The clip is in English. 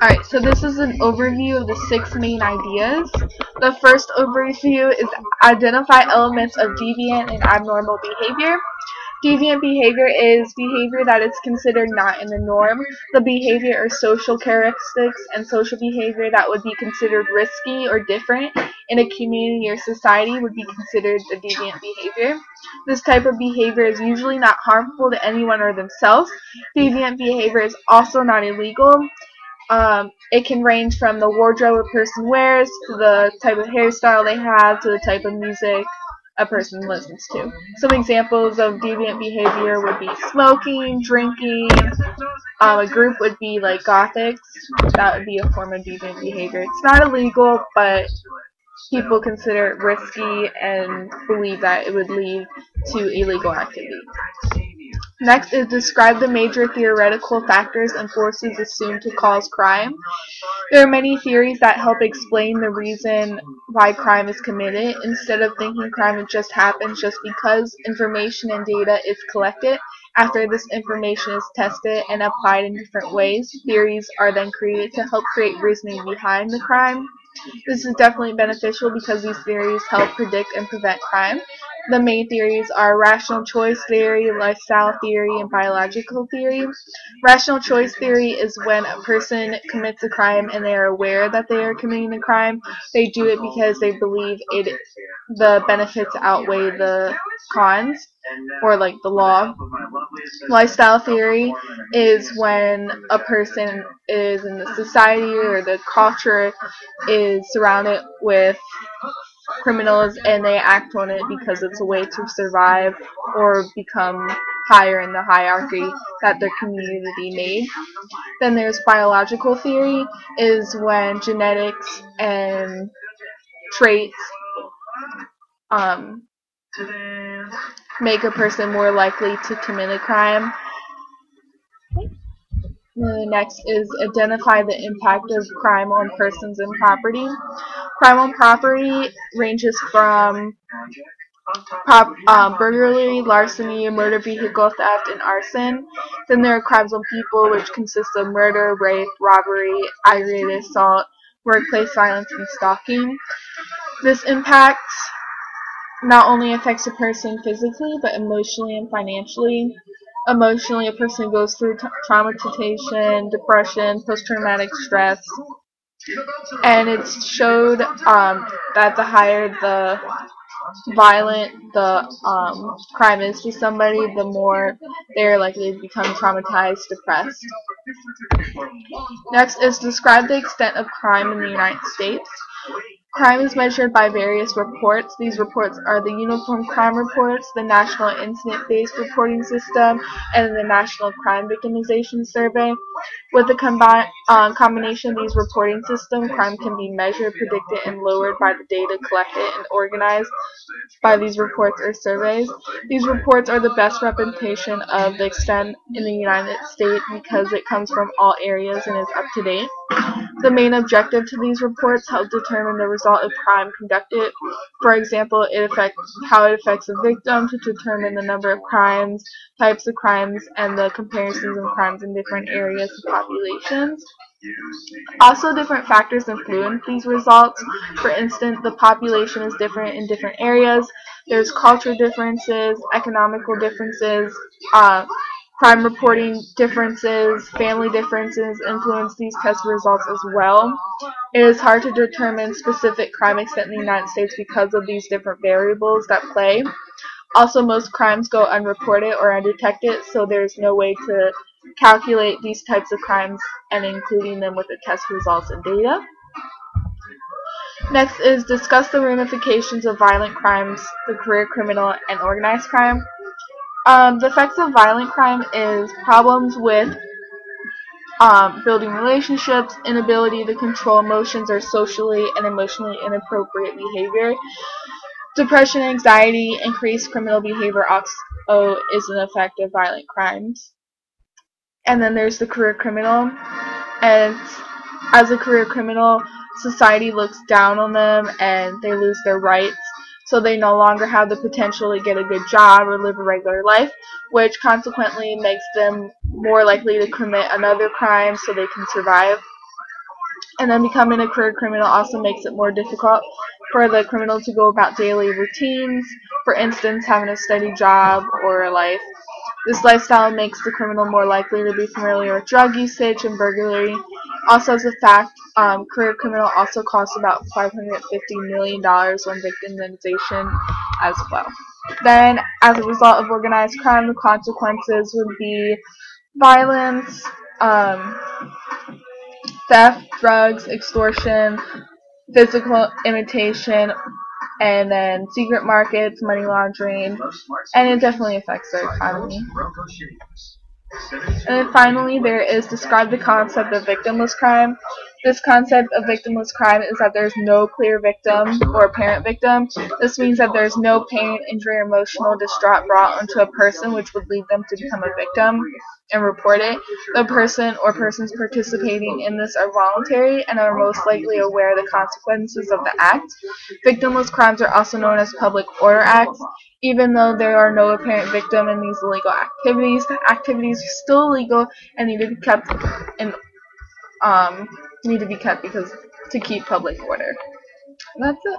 Alright, so this is an overview of the 6 main ideas. The first overview is identify elements of deviant and abnormal behavior. Deviant behavior is behavior that is considered not in the norm. The behavior or social characteristics and social behavior that would be considered risky or different in a community or society would be considered the deviant behavior. This type of behavior is usually not harmful to anyone or themselves. Deviant behavior is also not illegal. It can range from the wardrobe a person wears to the type of hairstyle they have to the type of music a person listens to. Some examples of deviant behavior would be smoking, drinking. A group would be like gothics. That would be a form of deviant behavior. It's not illegal, but people consider it risky and believe that it would lead to illegal activity. Next is describe the major theoretical factors and forces assumed to cause crime. There are many theories that help explain the reason why crime is committed. Instead of thinking crime just happens just because, information and data is collected. After this information is tested and applied in different ways, theories are then created to help create reasoning behind the crime. This is definitely beneficial because these theories help predict and prevent crime. The main theories are rational choice theory, lifestyle theory, and biological theory. Rational choice theory is when a person commits a crime and they are aware that they are committing a crime. They do it because they believe the benefits outweigh the cons, or like the law. Lifestyle theory is when a person is in the society or the culture is surrounded with criminals and they act on it because it's a way to survive or become higher in the hierarchy that their community made. Then there's biological theory, is when genetics and traits um, make a person more likely to commit a crime. Next is identify the impact of crime on persons and property. Crime on property ranges from burglary, larceny, motor vehicle theft, and arson. Then there are crimes on people, which consist of murder, rape, robbery, aggravated assault, workplace violence, and stalking. This impact not only affects a person physically, but emotionally and financially. Emotionally, a person goes through traumatization, depression, post-traumatic stress, and it's showed that the higher the violent the crime is to somebody, the more they're likely to become traumatized, depressed. Next is describe the extent of crime in the United States. Crime is measured by various reports. These reports are the Uniform Crime Reports, the National Incident-Based Reporting System, and the National Crime Victimization Survey. With the combination of these reporting systems, crime can be measured, predicted, and lowered by the data collected and organized by these reports or surveys. These reports are the best representation of the extent in the United States because it comes from all areas and is up to date. The main objective to these reports help determine the result of crime conducted. For example, how it affects a victim, to determine the number of crimes, types of crimes, and the comparisons of crimes in different areas and populations. Also, different factors influence these results. For instance, the population is different in different areas. There's cultural differences, economical differences, crime reporting differences, family differences influence these test results as well. It is hard to determine specific crime extent in the United States because of these different variables that play. Also, most crimes go unreported or undetected, so there's no way to calculate these types of crimes and including them with the test results and data. Next is discuss the ramifications of violent crimes, the career criminal, and organized crime. The effects of violent crime is problems with building relationships, inability to control emotions or socially and emotionally inappropriate behavior. Depression, anxiety, increased criminal behavior also is an effect of violent crimes. And then there's the career criminal. And as a career criminal, society looks down on them and they lose their rights. so they no longer have the potential to get a good job or live a regular life, which consequently makes them more likely to commit another crime so they can survive. And then becoming a career criminal also makes it more difficult for the criminal to go about daily routines, for instance, having a steady job or a life. This lifestyle makes the criminal more likely to be familiar with drug usage and burglary. Also, as a fact, career criminal also costs about $550 million on victimization as well. Then, as a result of organized crime, the consequences would be violence, um, theft, drugs, extortion, physical imitation, and then secret markets, money laundering, and it definitely affects their economy. And then finally, there is describe the concept of victimless crime. This concept of victimless crime is that there's no clear victim or apparent victim. This means that there's no pain, injury, or emotional distraught brought onto a person which would lead them to become a victim and report it. The person or persons participating in this are voluntary and are most likely aware of the consequences of the act. Victimless crimes are also known as public order acts. Even though there are no apparent victim in these illegal activities, the activities are still illegal and need to be kept in because to keep public order. That's it.